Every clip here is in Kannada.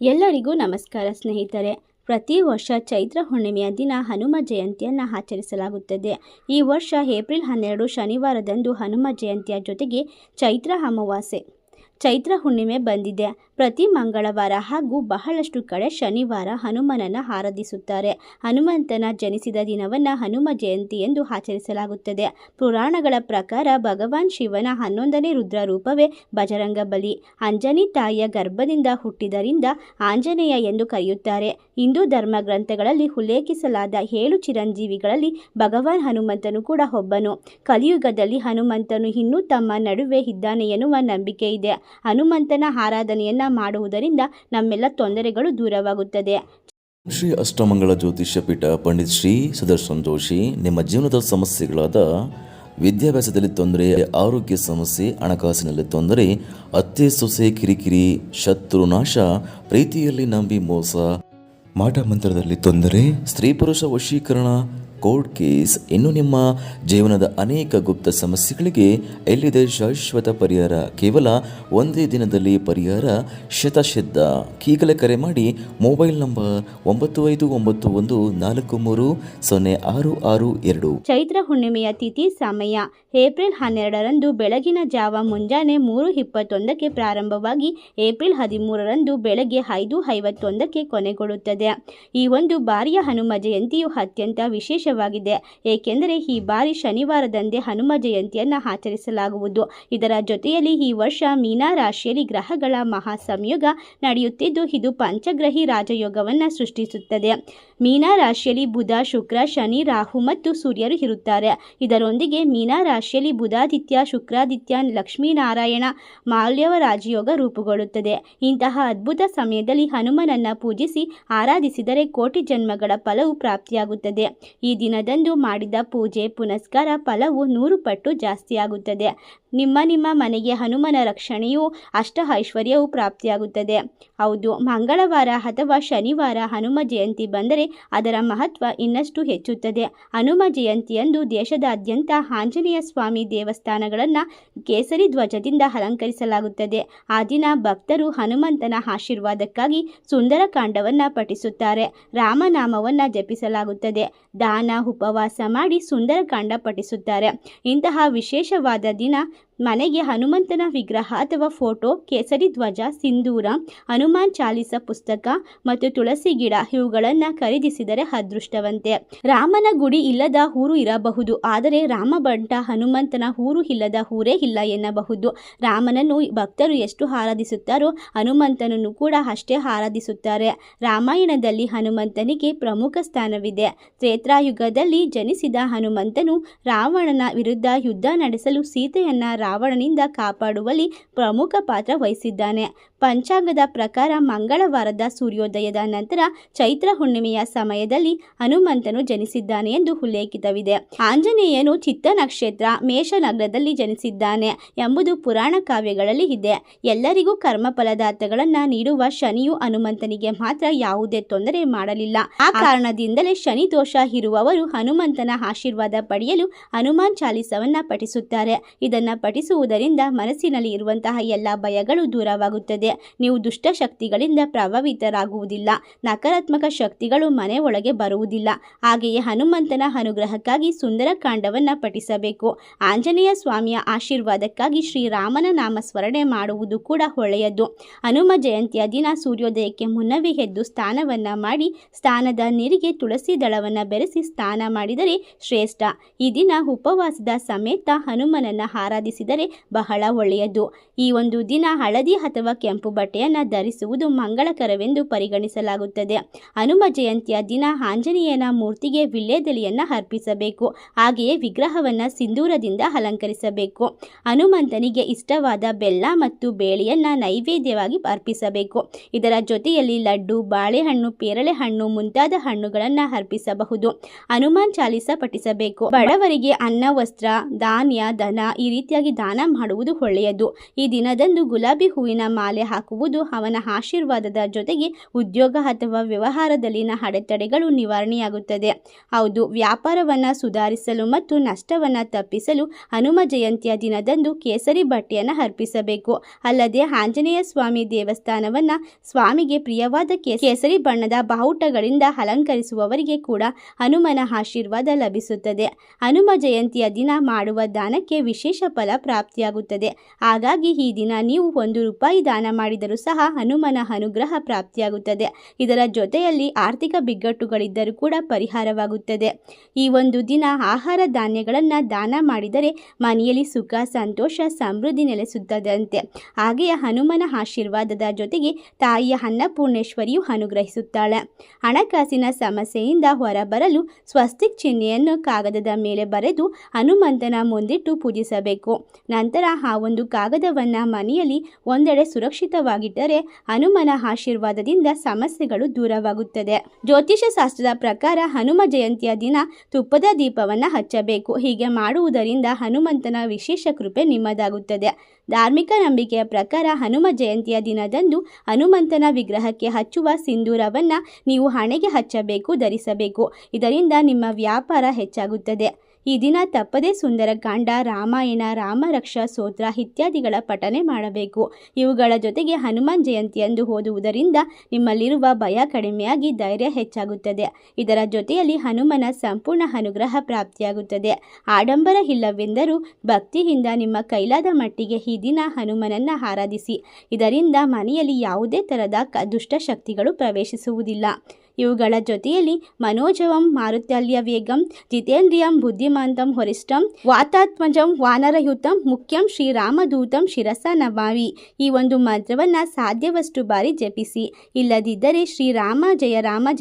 ಎಲ್ಲರಿಗೂ ನಮಸ್ಕಾರ ಸ್ನೇಹಿತರೆ. ಪ್ರತಿ ವರ್ಷ ಚೈತ್ರ ಹುಣ್ಣಿಮೆಯ ದಿನ ಹನುಮ ಜಯಂತಿಯನ್ನು ಆಚರಿಸಲಾಗುತ್ತದೆ. ಈ ವರ್ಷ ಏಪ್ರಿಲ್ 12 ಶನಿವಾರದಂದು ಹನುಮ ಜಯಂತಿಯ ಜೊತೆಗೆ ಚೈತ್ರ ಅಮಾವಾಸ್ಯೆ ಚೈತ್ರ ಹುಣ್ಣಿಮೆ ಬಂದಿದೆ. ಪ್ರತಿ ಮಂಗಳವಾರ ಹಾಗೂ ಬಹಳಷ್ಟು ಕಡೆ ಶನಿವಾರ ಹನುಮನನ್ನು ಆರಾಧಿಸುತ್ತಾರೆ. ಹನುಮಂತನ ಜನಿಸಿದ ದಿನವನ್ನು ಹನುಮ ಜಯಂತಿ ಎಂದು ಆಚರಿಸಲಾಗುತ್ತದೆ. ಪುರಾಣಗಳ ಪ್ರಕಾರ ಭಗವಾನ್ ಶಿವನ 11ನೇ ರುದ್ರ ರೂಪವೇ ಬಜರಂಗಬಲಿ. ಅಂಜನಿ ತಾಯಿಯ ಗರ್ಭದಿಂದ ಹುಟ್ಟಿದರಿಂದ ಆಂಜನೇಯ ಎಂದು ಕರೆಯುತ್ತಾರೆ. ಹಿಂದೂ ಧರ್ಮ ಗ್ರಂಥಗಳಲ್ಲಿ ಉಲ್ಲೇಖಿಸಲಾದ 7 ಚಿರಂಜೀವಿಗಳಲ್ಲಿ ಭಗವಾನ್ ಹನುಮಂತನು ಕೂಡ ಒಬ್ಬನು. ಕಲಿಯುಗದಲ್ಲಿ ಹನುಮಂತನು ಇನ್ನೂ ತಮ್ಮ ನಡುವೆ ಇದ್ದಾನೆ ಎನ್ನುವ ನಂಬಿಕೆ ಇದೆ. ಹನುಮಂತನ ಆರಾಧನೆಯನ್ನ ಮಾಡುವುದರಿಂದ ನಮ್ಮೆಲ್ಲ ತೊಂದರೆಗಳು ದೂರವಾಗುತ್ತದೆ. ಶ್ರೀ ಅಷ್ಟಮಂಗಳ ಜ್ಯೋತಿಷ್ಯ ಪೀಠ ಪಂಡಿತ್ ಶ್ರೀ ಸುದರ್ಶನ್ ಜೋಶಿ ನಿಮ್ಮ ಜೀವನದ ಸಮಸ್ಯೆಗಳಾದ ವಿದ್ಯಾಭ್ಯಾಸದಲ್ಲಿ ತೊಂದರೆ, ಆರೋಗ್ಯ ಸಮಸ್ಯೆ, ಹಣಕಾಸಿನಲ್ಲಿ ತೊಂದರೆ, ಅತ್ತೆ ಸೊಸೆ ಕಿರಿಕಿರಿ, ಶತ್ರುನಾಶ, ಪ್ರೀತಿಯಲ್ಲಿ ನಂಬಿ ಮೋಸ, ಮಾಟ ಮಂತ್ರದಲ್ಲಿ ತೊಂದರೆ, ಸ್ತ್ರೀ ಪುರುಷ ವಶೀಕರಣ, ಕೋರ್ಟ್ ಕೇಸ್, ಇನ್ನು ನಿಮ್ಮ ಜೀವನದ ಅನೇಕ ಗುಪ್ತ ಸಮಸ್ಯೆಗಳಿಗೆ ಎಲ್ಲಿದೆ ಶಾಶ್ವತ ಪರಿಹಾರ. ಕೇವಲ ಒಂದೇ ದಿನದಲ್ಲಿ ಪರಿಹಾರ ಶತಸಿದ್ಧ. ಈಗಲೇ ಕರೆ ಮಾಡಿ. Mobile number 9591430662. ಚೈತ್ರ ಹುಣ್ಣಿಮೆಯ ತಿಥಿ ಸಮಯ ಏಪ್ರಿಲ್ 12ರಂದು ಬೆಳಗಿನ ಜಾವ ಮುಂಜಾನೆ 3:21ಕ್ಕೆ ಪ್ರಾರಂಭವಾಗಿ ಏಪ್ರಿಲ್ 13ರಂದು ಬೆಳಗ್ಗೆ 5:51ಕ್ಕೆ ಕೊನೆಗೊಳ್ಳುತ್ತದೆ. ಈ ಒಂದು ಬಾರಿಯ ಹನುಮ ಜಯಂತಿಯು ಅತ್ಯಂತ ವಿಶೇಷವಾಗಿದೆ. ಏಕೆಂದರೆ ಈ ಬಾರಿ ಶನಿವಾರದಂದೇ ಹನುಮ ಜಯಂತಿಯನ್ನು ಆಚರಿಸಲಾಗುವುದು. ಇದರ ಜೊತೆಯಲ್ಲಿ ಈ ವರ್ಷ ಮೀನ ರಾಶಿಯಲ್ಲಿ ಗ್ರಹಗಳ ಮಹಾ ಸಂಯೋಗ ನಡೆಯುತ್ತಿದ್ದು ಇದು ಪಂಚಗ್ರಹಿ ರಾಜಯೋಗವನ್ನು ಸೃಷ್ಟಿಸುತ್ತದೆ. ಮೀನ ರಾಶಿಯಲ್ಲಿ ಬುಧ, ಶುಕ್ರ, ಶನಿ, ರಾಹು ಮತ್ತು ಸೂರ್ಯರು ಇರುತ್ತಾರೆ. ಇದರೊಂದಿಗೆ ಮೀನ ರಾಶಿಯಲ್ಲಿ ಬುಧಾದಿತ್ಯ, ಶುಕ್ರಾದಿತ್ಯ, ಲಕ್ಷ್ಮೀನಾರಾಯಣ, ಮಾಲ್ಯವ ರಾಜಯೋಗ ರೂಪುಗೊಳ್ಳುತ್ತದೆ. ಇಂತಹ ಅದ್ಭುತ ಸಮಯದಲ್ಲಿ ಹನುಮನನ್ನ ಪೂಜಿಸಿ ಆರಾಧಿಸಿದರೆ ಕೋಟಿ ಜನ್ಮಗಳ ಫಲವು ಪ್ರಾಪ್ತಿಯಾಗುತ್ತದೆ. ಈ ದಿನದಂದು ಮಾಡಿದ ಪೂಜೆ ಪುನಸ್ಕಾರ ಫಲವು 100 ಪಟ್ಟು ಜಾಸ್ತಿಯಾಗುತ್ತದೆ. ನಿಮ್ಮ ಮನೆಗೆ ಹನುಮನ ರಕ್ಷಣೆಯು ಅಷ್ಟ ಐಶ್ವರ್ಯವು ಪ್ರಾಪ್ತಿಯಾಗುತ್ತದೆ. ಹೌದು, ಮಂಗಳವಾರ ಅಥವಾ ಶನಿವಾರ ಹನುಮ ಜಯಂತಿ ಬಂದರೆ ಅದರ ಮಹತ್ವ ಇನ್ನಷ್ಟು ಹೆಚ್ಚುತ್ತದೆ. ಹನುಮ ಜಯಂತಿಯಂದು ದೇಶದಾದ್ಯಂತ ಆಂಜನೇಯ ಸ್ವಾಮಿ ದೇವಸ್ಥಾನಗಳನ್ನು ಕೇಸರಿ ಧ್ವಜದಿಂದ ಅಲಂಕರಿಸಲಾಗುತ್ತದೆ. ಆ ದಿನ ಭಕ್ತರು ಹನುಮಂತನ ಆಶೀರ್ವಾದಕ್ಕಾಗಿ ಸುಂದರಕಾಂಡವನ್ನು ಪಠಿಸುತ್ತಾರೆ. ರಾಮನಾಮವನ್ನು ಜಪಿಸಲಾಗುತ್ತದೆ. ದಾನ, ಉಪವಾಸ ಮಾಡಿ ಸುಂದರಕಾಂಡ ಪಠಿಸುತ್ತಾರೆ. ಇಂತಹ ವಿಶೇಷವಾದ ದಿನ ಮನೆಗೆ ಹನುಮಂತನ ವಿಗ್ರಹ ಅಥವಾ ಫೋಟೋ, ಕೇಸರಿ ಧ್ವಜ, ಸಿಂಧೂರ, ಹನುಮಾನ್ ಚಾಲಿಸ ಪುಸ್ತಕ ಮತ್ತು ತುಳಸಿ ಗಿಡ ಇವುಗಳನ್ನು ಖರೀದಿಸಿದರೆ ಅದೃಷ್ಟವಂತೆ. ರಾಮನ ಗುಡಿ ಇಲ್ಲದ ಊರು ಇರಬಹುದು, ಆದರೆ ರಾಮಬಂಟ ಹನುಮಂತನ ಊರು ಇಲ್ಲದ ಊರೇ ಇಲ್ಲ ಎನ್ನಬಹುದು. ರಾಮನನ್ನು ಭಕ್ತರು ಎಷ್ಟು ಆರಾಧಿಸುತ್ತಾರೋ ಹನುಮಂತನನ್ನು ಕೂಡ ಅಷ್ಟೇ ಆರಾಧಿಸುತ್ತಾರೆ. ರಾಮಾಯಣದಲ್ಲಿ ಹನುಮಂತನಿಗೆ ಪ್ರಮುಖ ಸ್ಥಾನವಿದೆ. ತ್ರೇತಾಯುಗದಲ್ಲಿ ಜನಿಸಿದ ಹನುಮಂತನು ರಾವಣನ ವಿರುದ್ಧ ಯುದ್ಧ ನಡೆಸಲು ಸೀತೆಯನ್ನ ರಾವಣನಿಂದ ಕಾಪಾಡುವಲ್ಲಿ ಪ್ರಮುಖ ಪಾತ್ರ ವಹಿಸಿದ್ದಾನೆ. ಪಂಚಾಂಗದ ಪ್ರಕಾರ ಮಂಗಳವಾರದ ಸೂರ್ಯೋದಯದ ನಂತರ ಚೈತ್ರ ಹುಣ್ಣಿಮೆಯ ಸಮಯದಲ್ಲಿ ಹನುಮಂತನು ಜನಿಸಿದ್ದಾನೆ ಎಂದು ಉಲ್ಲೇಖಿತವಿದೆ. ಆಂಜನೇಯನು ಚಿತ್ತ ನಕ್ಷತ್ರ ಮೇಷ ಲಗ್ನದಲ್ಲಿ ಜನಿಸಿದ್ದಾನೆ ಎಂಬುದು ಪುರಾಣ ಕಾವ್ಯಗಳಲ್ಲಿ ಇದೆ. ಎಲ್ಲರಿಗೂ ಕರ್ಮ ಫಲದಾರ್ಥಗಳನ್ನು ನೀಡುವ ಶನಿಯು ಹನುಮಂತನಿಗೆ ಮಾತ್ರ ಯಾವುದೇ ತೊಂದರೆ ಮಾಡಲಿಲ್ಲ. ಆ ಕಾರಣದಿಂದಲೇ ಶನಿ ದೋಷ ಇರುವವರು ಹನುಮಂತನ ಆಶೀರ್ವಾದ ಪಡೆಯಲು ಹನುಮಾನ್ ಚಾಲಿಸವನ್ನ ಪಠಿಸುತ್ತಾರೆ. ಇದನ್ನ ಪಠಿಸುವುದರಿಂದ ಮನಸ್ಸಿನಲ್ಲಿ ಇರುವಂತಹ ಎಲ್ಲ ಭಯಗಳು ದೂರವಾಗುತ್ತದೆ. ನೀವು ದುಷ್ಟ ಶಕ್ತಿಗಳಿಂದ ಪ್ರಭಾವಿತರಾಗುವುದಿಲ್ಲ. ನಕಾರಾತ್ಮಕ ಶಕ್ತಿಗಳು ಮನೆ ಒಳಗೆ ಬರುವುದಿಲ್ಲ. ಹಾಗೆಯೇ ಹನುಮಂತನ ಅನುಗ್ರಹಕ್ಕಾಗಿ ಸುಂದರಕಾಂಡವನ್ನು ಪಠಿಸಬೇಕು. ಆಂಜನೇಯ ಸ್ವಾಮಿಯ ಆಶೀರ್ವಾದಕ್ಕಾಗಿ ಶ್ರೀರಾಮನ ನಾಮಸ್ಮರಣೆ ಮಾಡುವುದು ಕೂಡ ಒಳ್ಳೆಯದು. ಹನುಮ ಜಯಂತಿಯ ದಿನ ಸೂರ್ಯೋದಯಕ್ಕೆ ಮುನ್ನವೇ ಎದ್ದು ಸ್ನಾನವನ್ನು ಮಾಡಿ ಸ್ನಾನದ ನೀರಿಗೆ ತುಳಸಿ ದಳವನ್ನು ಬೆರೆಸಿ ಸ್ನಾನ ಮಾಡಿದರೆ ಶ್ರೇಷ್ಠ. ಈ ದಿನ ಉಪವಾಸದ ಸಮೇತ ಹನುಮನನ್ನು ಆರಾಧಿಸಿದರೆ ಬಹಳ ಒಳ್ಳೆಯದು. ಈ ಒಂದು ದಿನ ಹಳದಿ ಅಥವಾ ಕೆಂಪು ಬಟ್ಟೆಯನ್ನು ಧರಿಸುವುದು ಮಂಗಳಕರವೆಂದು ಪರಿಗಣಿಸಲಾಗುತ್ತದೆ. ಹನುಮ ಜಯಂತಿಯ ದಿನ ಆಂಜನೇಯನ ಮೂರ್ತಿಗೆ ವಿಳ್ಯದೆಲೆಯನ್ನು ಅರ್ಪಿಸಬೇಕು. ಹಾಗೆಯೇ ವಿಗ್ರಹವನ್ನು ಸಿಂಧೂರದಿಂದ ಅಲಂಕರಿಸಬೇಕು. ಹನುಮಂತನಿಗೆ ಇಷ್ಟವಾದ ಬೆಲ್ಲ ಮತ್ತು ಬೇಳೆಯನ್ನು ನೈವೇದ್ಯವಾಗಿ ಅರ್ಪಿಸಬೇಕು. ಇದರ ಜೊತೆಯಲ್ಲಿ ಲಡ್ಡು, ಬಾಳೆಹಣ್ಣು, ಪೇರಳೆ ಹಣ್ಣು ಮುಂತಾದ ಹಣ್ಣುಗಳನ್ನು ಅರ್ಪಿಸಬಹುದು. ಹನುಮಾನ್ ಚಾಲಿಸ ಪಠಿಸಬೇಕು. ಬಡವರಿಗೆ ಅನ್ನ, ವಸ್ತ್ರ, ಧಾನ್ಯ, ಧನ ಈ ರೀತಿಯಾಗಿ ನೇರವಾಗಿ ದಾನ ಮಾಡುವುದು ಒಳ್ಳೆಯದು. ಈ ದಿನದಂದು ಗುಲಾಬಿ ಹೂವಿನ ಮಾಲೆ ಹಾಕುವುದು ಅವನ ಆಶೀರ್ವಾದದ ಜೊತೆಗೆ ಉದ್ಯೋಗ ಅಥವಾ ವ್ಯವಹಾರದಲ್ಲಿನ ಅಡೆತಡೆಗಳು ನಿವಾರಣೆಯಾಗುತ್ತದೆ. ಹೌದು, ವ್ಯಾಪಾರವನ್ನು ಸುಧಾರಿಸಲು ಮತ್ತು ನಷ್ಟವನ್ನು ತಪ್ಪಿಸಲು ಹನುಮ ಜಯಂತಿಯ ದಿನದಂದು ಕೇಸರಿ ಬಟ್ಟೆಯನ್ನು ಅರ್ಪಿಸಬೇಕು. ಅಲ್ಲದೆ ಆಂಜನೇಯ ಸ್ವಾಮಿ ದೇವಸ್ಥಾನವನ್ನು ಸ್ವಾಮಿಗೆ ಪ್ರಿಯವಾದ ಕೇಸರಿ ಬಣ್ಣದ ಬಾವುಟಗಳಿಂದ ಅಲಂಕರಿಸುವವರಿಗೆ ಕೂಡ ಹನುಮನ ಆಶೀರ್ವಾದ ಲಭಿಸುತ್ತದೆ. ಹನುಮ ಜಯಂತಿಯ ದಿನ ಮಾಡುವ ದಾನಕ್ಕೆ ವಿಶೇಷ ಫಲ ಪ್ರಾಪ್ತಿಯಾಗುತ್ತದೆ. ಹಾಗಾಗಿ ಈ ದಿನ ನೀವು ₹1 ದಾನ ಮಾಡಿದರೂ ಸಹ ಹನುಮನ ಅನುಗ್ರಹ ಪ್ರಾಪ್ತಿಯಾಗುತ್ತದೆ. ಇದರ ಜೊತೆಯಲ್ಲಿ ಆರ್ಥಿಕ ಬಿಕ್ಕಟ್ಟುಗಳಿದ್ದರೂ ಕೂಡ ಪರಿಹಾರವಾಗುತ್ತದೆ. ಈ ಒಂದು ದಿನ ಆಹಾರ ಧಾನ್ಯಗಳನ್ನು ದಾನ ಮಾಡಿದರೆ ಮನೆಯಲ್ಲಿ ಸುಖ, ಸಂತೋಷ, ಸಮೃದ್ಧಿ ನೆಲೆಸುತ್ತದಂತೆ. ಹಾಗೆಯೇ ಹನುಮನ ಆಶೀರ್ವಾದದ ಜೊತೆಗೆ ತಾಯಿಯ ಅನ್ನಪೂರ್ಣೇಶ್ವರಿಯು ಅನುಗ್ರಹಿಸುತ್ತಾಳೆ. ಹಣಕಾಸಿನ ಸಮಸ್ಯೆಯಿಂದ ಹೊರಬರಲು ಸ್ವಸ್ತಿಕ್ ಚಿಹ್ನೆಯನ್ನು ಕಾಗದದ ಮೇಲೆ ಬರೆದು ಹನುಮಂತನ ಮುಂದಿಟ್ಟು ಪೂಜಿಸಬೇಕು. ನಂತರ ಆ ಒಂದು ಕಾಗದವನ್ನು ಮನೆಯಲ್ಲಿ ಒಂದೆಡೆ ಸುರಕ್ಷಿತವಾಗಿಟ್ಟರೆ ಹನುಮನ ಆಶೀರ್ವಾದದಿಂದ ಸಮಸ್ಯೆಗಳು ದೂರವಾಗುತ್ತದೆ. ಜ್ಯೋತಿಷ್ಯ ಶಾಸ್ತ್ರದ ಪ್ರಕಾರ ಹನುಮ ಜಯಂತಿಯ ದಿನ ತುಪ್ಪದ ದೀಪವನ್ನು ಹಚ್ಚಬೇಕು. ಹೀಗೆ ಮಾಡುವುದರಿಂದ ಹನುಮಂತನ ವಿಶೇಷ ಕೃಪೆ ನಿಮ್ಮದಾಗುತ್ತದೆ. ಧಾರ್ಮಿಕ ನಂಬಿಕೆಯ ಪ್ರಕಾರ ಹನುಮ ಜಯಂತಿಯ ದಿನದಂದು ಹನುಮಂತನ ವಿಗ್ರಹಕ್ಕೆ ಹಚ್ಚುವ ಸಿಂಧೂರವನ್ನು ನೀವು ಹಣೆಗೆ ಹಚ್ಚಬೇಕು, ಧರಿಸಬೇಕು. ಇದರಿಂದ ನಿಮ್ಮ ವ್ಯಾಪಾರ ಹೆಚ್ಚಾಗುತ್ತದೆ. ಈ ದಿನ ತಪ್ಪದೇ ಸುಂದರಕಾಂಡ, ರಾಮಾಯಣ, ರಾಮರಕ್ಷ ಸ್ತೋತ್ರ ಇತ್ಯಾದಿಗಳ ಪಠನೆ ಮಾಡಬೇಕು. ಇವುಗಳ ಜೊತೆಗೆ ಹನುಮಾನ್ ಜಯಂತಿಯಂದು ಓದುವುದರಿಂದ ನಿಮ್ಮಲ್ಲಿರುವ ಭಯ ಕಡಿಮೆಯಾಗಿ ಧೈರ್ಯ ಹೆಚ್ಚಾಗುತ್ತದೆ. ಇದರ ಜೊತೆಯಲ್ಲಿ ಹನುಮನ ಸಂಪೂರ್ಣ ಅನುಗ್ರಹ ಪ್ರಾಪ್ತಿಯಾಗುತ್ತದೆ. ಆಡಂಬರ ಇಲ್ಲವೆಂದರೂ ಭಕ್ತಿಯಿಂದ ನಿಮ್ಮ ಕೈಲಾದ ಮಟ್ಟಿಗೆ ಈ ದಿನ ಹನುಮನನ್ನು ಆರಾಧಿಸಿ. ಇದರಿಂದ ಮನೆಯಲ್ಲಿ ಯಾವುದೇ ಥರದ ದುಷ್ಟಶಕ್ತಿಗಳು ಪ್ರವೇಶಿಸುವುದಿಲ್ಲ. ಇವುಗಳ ಜೊತೆಯಲ್ಲಿ ಮನೋಜವಂ ಮಾರುತಲ್ಯ ವೇಗಂ ಜಿತೇಂದ್ರಿಯಂ ಬುದ್ಧಿಮಾಂತಂ ವರಿಷ್ಠಂ ವಾತಾತ್ಮಜಂ ವಾನರಯುತಂ ಮುಖ್ಯಂ ಶ್ರೀರಾಮದೂತಂ ಶಿರಸ ನಮಾಮಿ ಈ ಒಂದು ಮಂತ್ರವನ್ನು ಸಾಧ್ಯವಷ್ಟು ಬಾರಿ ಜಪಿಸಿ. ಇಲ್ಲದಿದ್ದರೆ ಶ್ರೀರಾಮ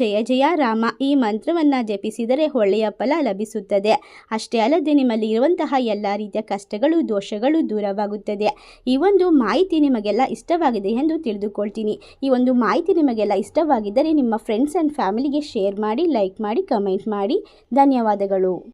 ಜಯ ಜಯ ರಾಮ ಈ ಮಂತ್ರವನ್ನು ಜಪಿಸಿದರೆ ಒಳ್ಳೆಯ ಫಲ ಲಭಿಸುತ್ತದೆ. ಅಷ್ಟೇ ಅಲ್ಲದೆ ನಿಮ್ಮಲ್ಲಿ ಇರುವಂತಹ ಎಲ್ಲ ರೀತಿಯ ಕಷ್ಟಗಳು, ದೋಷಗಳು ದೂರವಾಗುತ್ತದೆ. ಈ ಒಂದು ಮಾಹಿತಿ ನಿಮಗೆಲ್ಲ ಇಷ್ಟವಾಗಿದೆ ಎಂದು ತಿಳಿದುಕೊಳ್ತೀನಿ. ಈ ಒಂದು ಮಾಹಿತಿ ನಿಮಗೆಲ್ಲ ಇಷ್ಟವಾಗಿದ್ದರೆ ನಿಮ್ಮ ಫ್ರೆಂಡ್ಸ್ ಆ್ಯಂಡ್ ಫ್ಯಾಮಿಲಿಗೆ ಶೇರ್ ಮಾಡಿ, ಲೈಕ್ ಮಾಡಿ, ಕಮೆಂಟ್ ಮಾಡಿ. ಧನ್ಯವಾದಗಳು.